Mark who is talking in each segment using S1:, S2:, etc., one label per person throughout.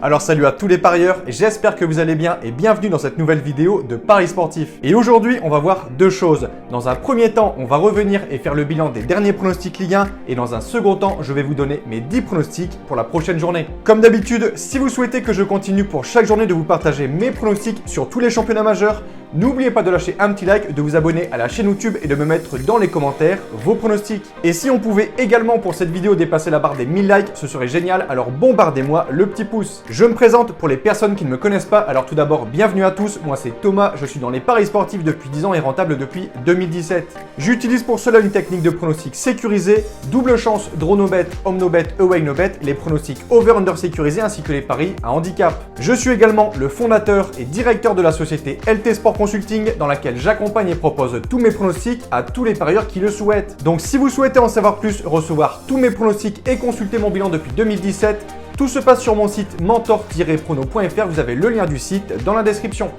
S1: Alors salut à tous les parieurs, j'espère que vous allez bien et bienvenue dans cette nouvelle vidéo de Paris Sportif. Et aujourd'hui, on va voir deux choses. Dans un premier temps, on va revenir et faire le bilan des derniers pronostics Ligue 1 et dans un second temps, je vais vous donner mes 10 pronostics pour la prochaine journée. Comme d'habitude, si vous souhaitez que je continue pour chaque journée de vous partager mes pronostics sur tous les championnats majeurs, n'oubliez pas de lâcher un petit like, de vous abonner à la chaîne YouTube et de me mettre dans les commentaires vos pronostics. Et si on pouvait également pour cette vidéo dépasser la barre des 1000 likes, ce serait génial, alors bombardez-moi le petit pouce. Je me présente pour les personnes qui ne me connaissent pas, alors tout d'abord bienvenue à tous, moi c'est Thomas, je suis dans les paris sportifs depuis 10 ans et rentable depuis 2017. J'utilise pour cela une technique de pronostic sécurisé, double chance, draw no bet, home no bet, away no bet, les pronostics over-under sécurisés ainsi que les paris à handicap. Je suis également le fondateur et directeur de la société LT Sport Consulting dans laquelle j'accompagne et propose tous mes pronostics à tous les parieurs qui le souhaitent. Donc si vous souhaitez en savoir plus, recevoir tous mes pronostics et consulter mon bilan depuis 2017, tout se passe sur mon site mentor-prono.fr, vous avez le lien du site dans la description.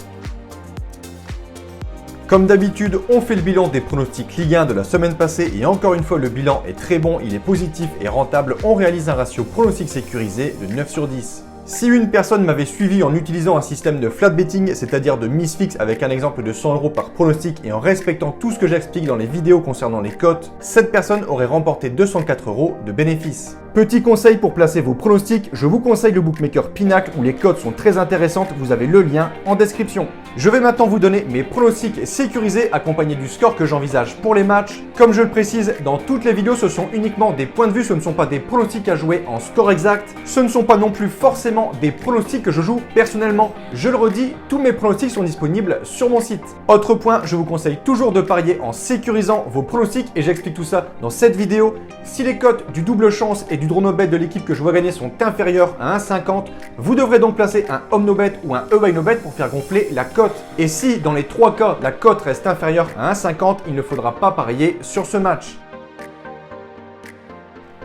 S1: Comme d'habitude, on fait le bilan des pronostics Ligue 1 de la semaine passée et encore une fois le bilan est très bon, il est positif et rentable, on réalise un ratio pronostic sécurisé de 9 sur 10. Si une personne m'avait suivi en utilisant un système de flat betting, c'est-à-dire de mise fixe avec un exemple de 100 € par pronostic et en respectant tout ce que j'explique dans les vidéos concernant les cotes, cette personne aurait remporté 204 € de bénéfice. Petit conseil pour placer vos pronostics, je vous conseille le bookmaker Pinacle où les cotes sont très intéressantes, vous avez le lien en description. Je vais maintenant vous donner mes pronostics sécurisés accompagnés du score que j'envisage pour les matchs. Comme je le précise, dans toutes les vidéos, ce sont uniquement des points de vue, ce ne sont pas des pronostics à jouer en score exact. Ce ne sont pas non plus forcément des pronostics que je joue personnellement. Je le redis, tous mes pronostics sont disponibles sur mon site. Autre point, je vous conseille toujours de parier en sécurisant vos pronostics et j'explique tout ça dans cette vidéo. Si les cotes du double chance et du draw no bet de l'équipe que je vois gagner sont inférieures à 1,50, vous devrez donc placer un home no bet ou un away no bet pour faire gonfler la cote. Et si dans les trois cas la cote reste inférieure à 1,50, il ne faudra pas parier sur ce match.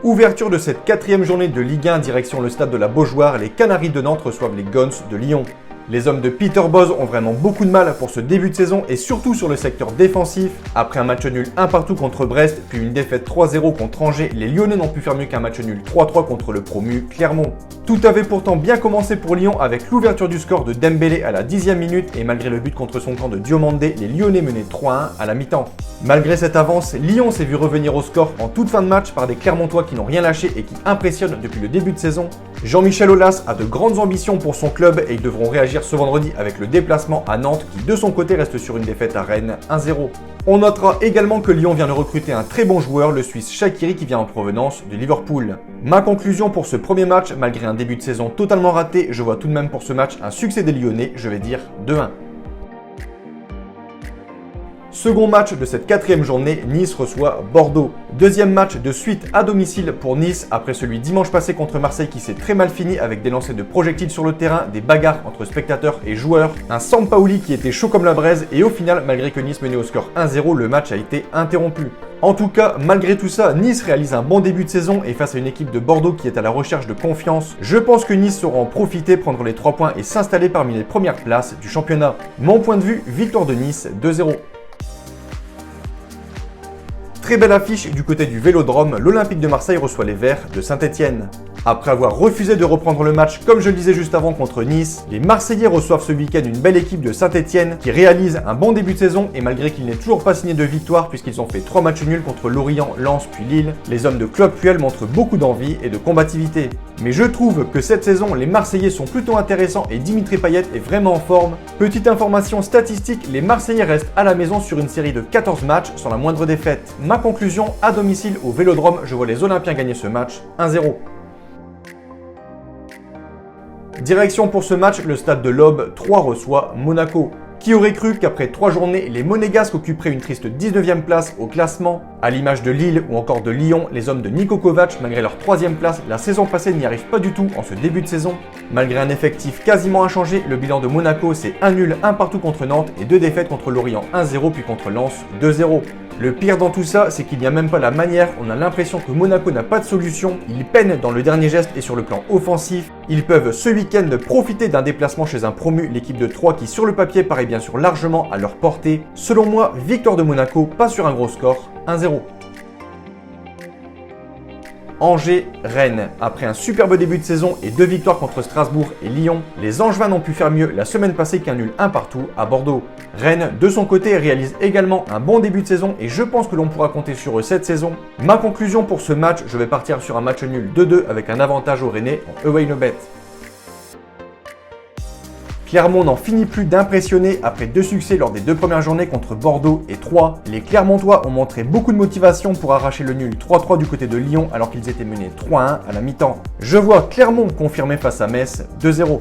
S1: Ouverture de cette quatrième journée de Ligue 1 direction le stade de la Beaujoire, les Canaries de Nantes reçoivent les Guns de Lyon. Les hommes de Peter Bosz ont vraiment beaucoup de mal pour ce début de saison et surtout sur le secteur défensif. Après un match nul 1 partout contre Brest, puis une défaite 3-0 contre Angers, les Lyonnais n'ont pu faire mieux qu'un match nul 3-3 contre le promu Clermont. Tout avait pourtant bien commencé pour Lyon avec l'ouverture du score de Dembélé à la 10e minute et malgré le but contre son camp de Diomandé, les Lyonnais menaient 3-1 à la mi-temps. Malgré cette avance, Lyon s'est vu revenir au score en toute fin de match par des Clermontois qui n'ont rien lâché et qui impressionnent depuis le début de saison. Jean-Michel Aulas a de grandes ambitions pour son club et ils devront réagir ce vendredi avec le déplacement à Nantes qui de son côté reste sur une défaite à Rennes 1-0. On notera également que Lyon vient de recruter un très bon joueur, le Suisse Shaqiri qui vient en provenance de Liverpool. Ma conclusion pour ce premier match, malgré un début de saison totalement raté, je vois tout de même pour ce match un succès des Lyonnais, je vais dire 2-1. Second match de cette quatrième journée, Nice reçoit Bordeaux. Deuxième match de suite à domicile pour Nice après celui dimanche passé contre Marseille qui s'est très mal fini avec des lancers de projectiles sur le terrain, des bagarres entre spectateurs et joueurs, un Sampaoli qui était chaud comme la braise et au final, malgré que Nice menait au score 1-0, le match a été interrompu. En tout cas, malgré tout ça, Nice réalise un bon début de saison et face à une équipe de Bordeaux qui est à la recherche de confiance, je pense que Nice saura en profiter, prendre les 3 points et s'installer parmi les premières places du championnat. Mon point de vue, victoire de Nice 2-0. Très belle affiche du côté du Vélodrome, l'Olympique de Marseille reçoit les Verts de Saint-Etienne. Après avoir refusé de reprendre le match comme je le disais juste avant contre Nice, les Marseillais reçoivent ce week-end une belle équipe de Saint-Etienne qui réalise un bon début de saison et malgré qu'il n'ait toujours pas signé de victoire puisqu'ils ont fait 3 matchs nuls contre Lorient, Lens puis Lille, les hommes de Claude Puel montrent beaucoup d'envie et de combativité. Mais je trouve que cette saison, les Marseillais sont plutôt intéressants et Dimitri Payet est vraiment en forme. Petite information statistique, les Marseillais restent à la maison sur une série de 14 matchs sans la moindre défaite. Ma conclusion, à domicile au Vélodrome, je vois les Olympiens gagner ce match 1-0. Direction pour ce match, le stade de l'Aube 3 reçoit Monaco. Qui aurait cru qu'après 3 journées, les Monégasques occuperaient une triste 19e place au classement? À l'image de Lille ou encore de Lyon, les hommes de Niko Kovac, malgré leur 3e place, la saison passée n'y arrivent pas du tout en ce début de saison. Malgré un effectif quasiment inchangé, le bilan de Monaco c'est 1 nul, 1 partout contre Nantes et 2 défaites contre Lorient 1-0 puis contre Lens 2-0. Le pire dans tout ça, c'est qu'il n'y a même pas la manière, on a l'impression que Monaco n'a pas de solution, ils peinent dans le dernier geste et sur le plan offensif. Ils peuvent ce week-end profiter d'un déplacement chez un promu, l'équipe de Troyes qui sur le papier paraît bien sûr largement à leur portée. Selon moi, victoire de Monaco, pas sur un gros score, 1-0. Angers, Rennes. Après un superbe début de saison et 2 victoires contre Strasbourg et Lyon, les Angevins n'ont pu faire mieux la semaine passée qu'un nul 1 partout à Bordeaux. Rennes, de son côté, réalise également un bon début de saison et je pense que l'on pourra compter sur eux cette saison. Ma conclusion pour ce match, je vais partir sur un match nul 2-2 avec un avantage aux Rennais en away no bet. Clermont n'en finit plus d'impressionner après 2 succès lors des 2 premières journées contre Bordeaux et Troyes. Les Clermontois ont montré beaucoup de motivation pour arracher le nul 3-3 du côté de Lyon alors qu'ils étaient menés 3-1 à la mi-temps. Je vois Clermont confirmer face à Metz 2-0.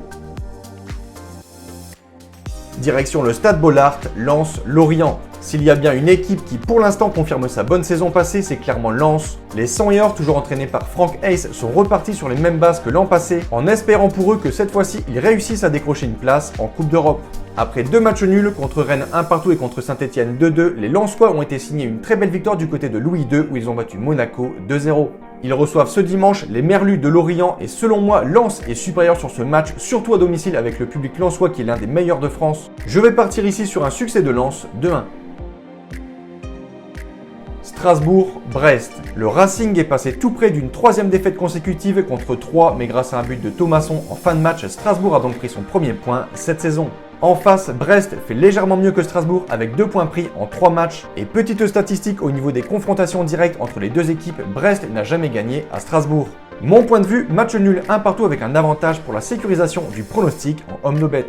S1: Direction le Stade Bollaert, Lens, Lorient. S'il y a bien une équipe qui pour l'instant confirme sa bonne saison passée, c'est clairement Lens. Les 100 Yeurs, toujours entraînés par Franck Hayes, sont repartis sur les mêmes bases que l'an passé, en espérant pour eux que cette fois-ci, ils réussissent à décrocher une place en Coupe d'Europe. Après 2 matchs nuls contre Rennes 1 partout et contre Saint-Etienne 2-2, les Lensois ont été signés une très belle victoire du côté de Louis II où ils ont battu Monaco 2-0. Ils reçoivent ce dimanche les Merlus de Lorient et selon moi, Lens est supérieur sur ce match, surtout à domicile avec le public lensois qui est l'un des meilleurs de France. Je vais partir ici sur un succès de Lens 2-1. Strasbourg-Brest. Le Racing est passé tout près d'une 3e défaite consécutive contre Troyes, mais grâce à un but de Thomasson en fin de match, Strasbourg a donc pris son premier point cette saison. En face, Brest fait légèrement mieux que Strasbourg avec 2 points pris en 3 matchs. Et petite statistique au niveau des confrontations directes entre les 2 équipes, Brest n'a jamais gagné à Strasbourg. Mon point de vue, match nul 1 partout avec un avantage pour la sécurisation du pronostic en home no bet.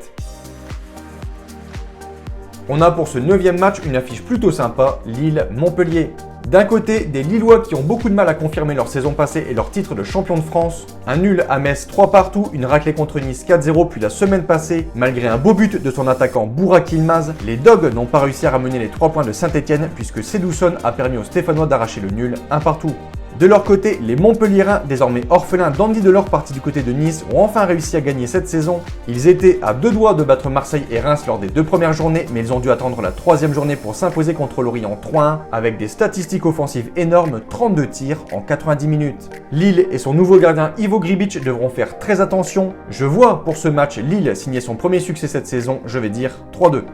S1: On a pour ce 9e match une affiche plutôt sympa, Lille-Montpellier. D'un côté, des Lillois qui ont beaucoup de mal à confirmer leur saison passée et leur titre de champion de France. Un nul à Metz 3 partout, une raclée contre Nice 4-0 puis la semaine passée. Malgré un beau but de son attaquant Burak Yılmaz, les Dogs n'ont pas réussi à ramener les 3 points de Saint-Etienne puisque Cédousson a permis aux Stéphanois d'arracher le nul 1 partout. De leur côté, les Montpelliérains, désormais orphelins d'Andy Delors partis du côté de Nice, ont enfin réussi à gagner cette saison. Ils étaient à 2 doigts de battre Marseille et Reims lors des 2 premières journées, mais ils ont dû attendre la 3e journée pour s'imposer contre Lorient 3-1, avec des statistiques offensives énormes, 32 tirs en 90 minutes. Lille et son nouveau gardien Ivo Gribic devront faire très attention. Je vois pour ce match Lille signer son premier succès cette saison, je vais dire 3-2.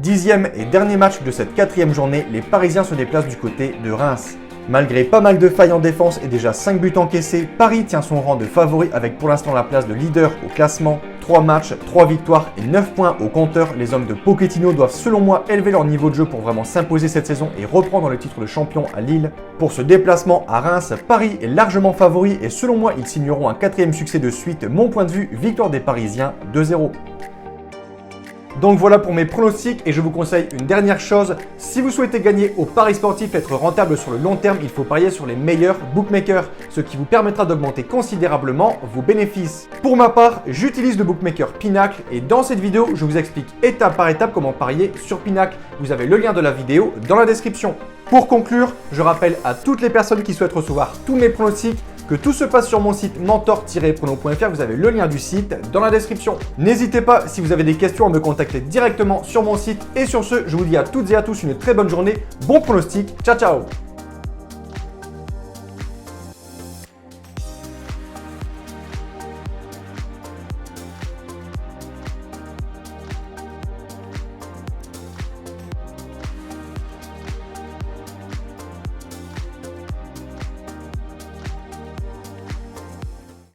S1: 10e et dernier match de cette 4e journée, les Parisiens se déplacent du côté de Reims. Malgré pas mal de failles en défense et déjà 5 buts encaissés, Paris tient son rang de favori avec pour l'instant la place de leader au classement. 3 matchs, 3 victoires et 9 points au compteur. Les hommes de Pochettino doivent selon moi élever leur niveau de jeu pour vraiment s'imposer cette saison et reprendre le titre de champion à Lille. Pour ce déplacement à Reims, Paris est largement favori et selon moi ils signeront un 4e succès de suite. Mon point de vue, victoire des Parisiens 2-0. Donc voilà pour mes pronostics et je vous conseille une dernière chose. Si vous souhaitez gagner au paris sportif et être rentable sur le long terme, il faut parier sur les meilleurs bookmakers, ce qui vous permettra d'augmenter considérablement vos bénéfices. Pour ma part, j'utilise le bookmaker Pinacle et dans cette vidéo, je vous explique étape par étape comment parier sur Pinacle. Vous avez le lien de la vidéo dans la description. Pour conclure, je rappelle à toutes les personnes qui souhaitent recevoir tous mes pronostics que tout se passe sur mon site mentor-prono.fr, vous avez le lien du site dans la description. N'hésitez pas, si vous avez des questions, à me contacter directement sur mon site. Et sur ce, je vous dis à toutes et à tous une très bonne journée, bon pronostic, ciao ciao.